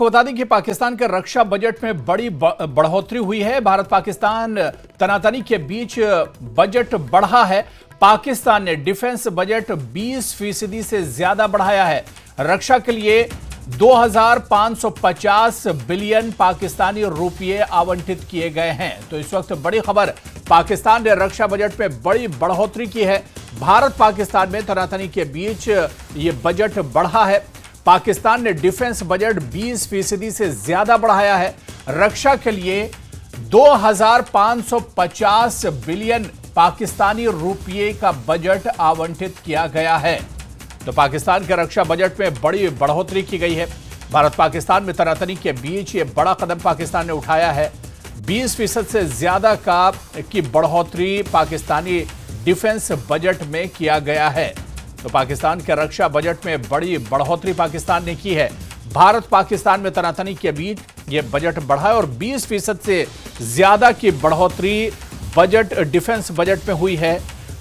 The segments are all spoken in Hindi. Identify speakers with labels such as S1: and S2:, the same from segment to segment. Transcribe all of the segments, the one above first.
S1: आपको बता दें कि पाकिस्तान के रक्षा बजट में बड़ी बढ़ोतरी हुई है। भारत पाकिस्तान तनातनी के बीच बजट बढ़ा है। पाकिस्तान ने डिफेंस बजट 20% से ज्यादा बढ़ाया है। रक्षा के लिए 2550 बिलियन पाकिस्तानी रुपये आवंटित किए गए हैं। तो इस वक्त बड़ी खबर, पाकिस्तान ने रक्षा बजट में बड़ी बढ़ोतरी की है। भारत पाकिस्तान में तनातनी के बीच ये बजट बढ़ा है। पाकिस्तान ने डिफेंस बजट 20% से ज्यादा बढ़ाया है। रक्षा के लिए 2550 बिलियन पाकिस्तानी रुपये का बजट आवंटित किया गया है। तो पाकिस्तान के रक्षा बजट में बड़ी बढ़ोतरी की गई है। भारत पाकिस्तान में तनातनी के बीच ये बड़ा कदम पाकिस्तान ने उठाया है। 20% से ज्यादा की बढ़ोतरी पाकिस्तानी डिफेंस बजट में किया गया है। तो पाकिस्तान के रक्षा बजट में बड़ी बढ़ोतरी पाकिस्तान ने की है। भारत पाकिस्तान में तनातनी के बीच यह बजट बढ़ा है और 20% से ज्यादा की बढ़ोतरी बजट डिफेंस बजट में हुई है।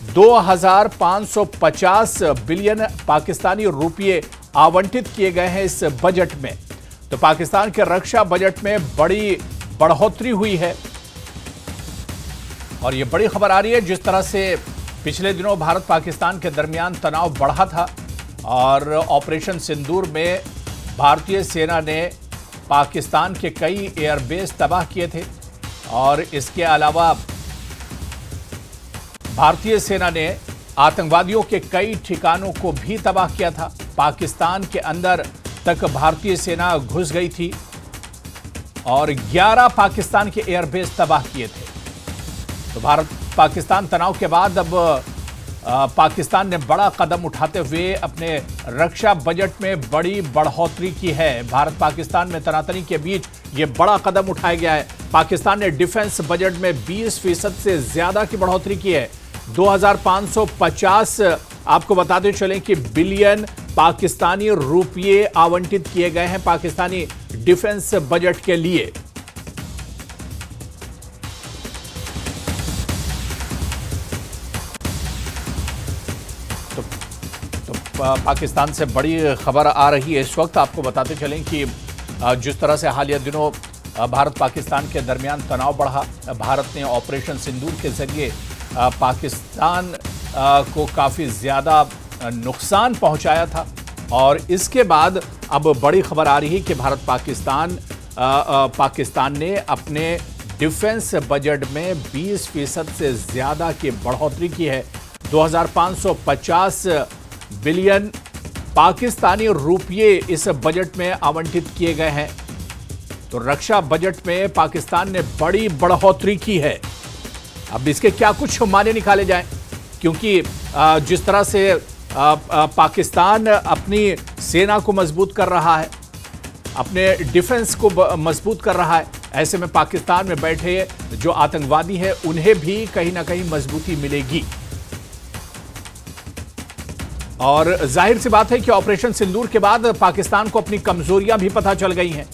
S1: 2550 बिलियन पाकिस्तानी रुपये आवंटित किए गए हैं इस बजट में। तो पाकिस्तान के रक्षा बजट में बड़ी बढ़ोतरी हुई है और यह बड़ी खबर आ रही है। जिस तरह से पिछले दिनों भारत पाकिस्तान के दरमियान तनाव बढ़ा था और ऑपरेशन सिंदूर में भारतीय सेना ने पाकिस्तान के कई एयरबेस तबाह किए थे और इसके अलावा भारतीय सेना ने आतंकवादियों के कई ठिकानों को भी तबाह किया था। पाकिस्तान के अंदर तक भारतीय सेना घुस गई थी और 11 पाकिस्तान के एयरबेस तबाह किए थे। तो भारत पाकिस्तान तनाव के बाद अब पाकिस्तान ने बड़ा कदम उठाते हुए अपने रक्षा बजट में बड़ी बढ़ोतरी की है। भारत पाकिस्तान में तनातनी के बीच यह बड़ा कदम उठाया गया है। पाकिस्तान ने डिफेंस बजट में 20% से ज्यादा की बढ़ोतरी की है। 2550 आपको बताते चलें कि बिलियन पाकिस्तानी रुपये आवंटित किए गए हैं पाकिस्तानी डिफेंस बजट के लिए। तो पाकिस्तान से बड़ी खबर आ रही है इस वक्त। आपको बताते चलें कि जिस तरह से हालिया दिनों भारत पाकिस्तान के दरमियान तनाव बढ़ा, भारत ने ऑपरेशन सिंदूर के जरिए पाकिस्तान को काफ़ी ज़्यादा नुकसान पहुंचाया था और इसके बाद अब बड़ी खबर आ रही है कि भारत पाकिस्तान ने अपने डिफेंस बजट में 20% से ज़्यादा की बढ़ोतरी की है। 2550 बिलियन पाकिस्तानी रुपये इस बजट में आवंटित किए गए हैं। तो रक्षा बजट में पाकिस्तान ने बड़ी बढ़ोतरी की है। अब इसके क्या कुछ मायने निकाले जाएं, क्योंकि जिस तरह से पाकिस्तान अपनी सेना को मजबूत कर रहा है, अपने डिफेंस को मजबूत कर रहा है, ऐसे में पाकिस्तान में बैठे जो आतंकवादी हैं उन्हें भी कहीं ना कहीं मजबूती मिलेगी। और जाहिर सी बात है कि ऑपरेशन सिंदूर के बाद पाकिस्तान को अपनी कमजोरियां भी पता चल गई हैं।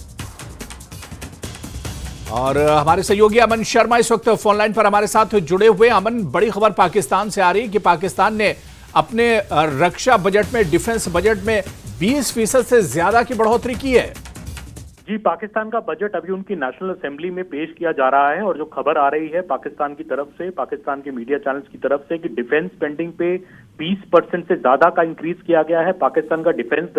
S1: और हमारे सहयोगी अमन शर्मा इस वक्त फोन लाइन पर हमारे साथ जुड़े हुए। अमन, बड़ी खबर पाकिस्तान से आ रही है कि पाकिस्तान ने अपने रक्षा बजट में, डिफेंस बजट में 20% से ज्यादा की बढ़ोतरी की है।
S2: जी, पाकिस्तान का बजट अभी उनकी नेशनल असेंबली में पेश किया जा रहा है और जो खबर आ रही है पाकिस्तान की तरफ से, पाकिस्तान के मीडिया चैनल्स की तरफ से कि डिफेंस स्पेंडिंग पे 20% से ज्यादा का इंक्रीज किया गया है। पाकिस्तान का डिफेंस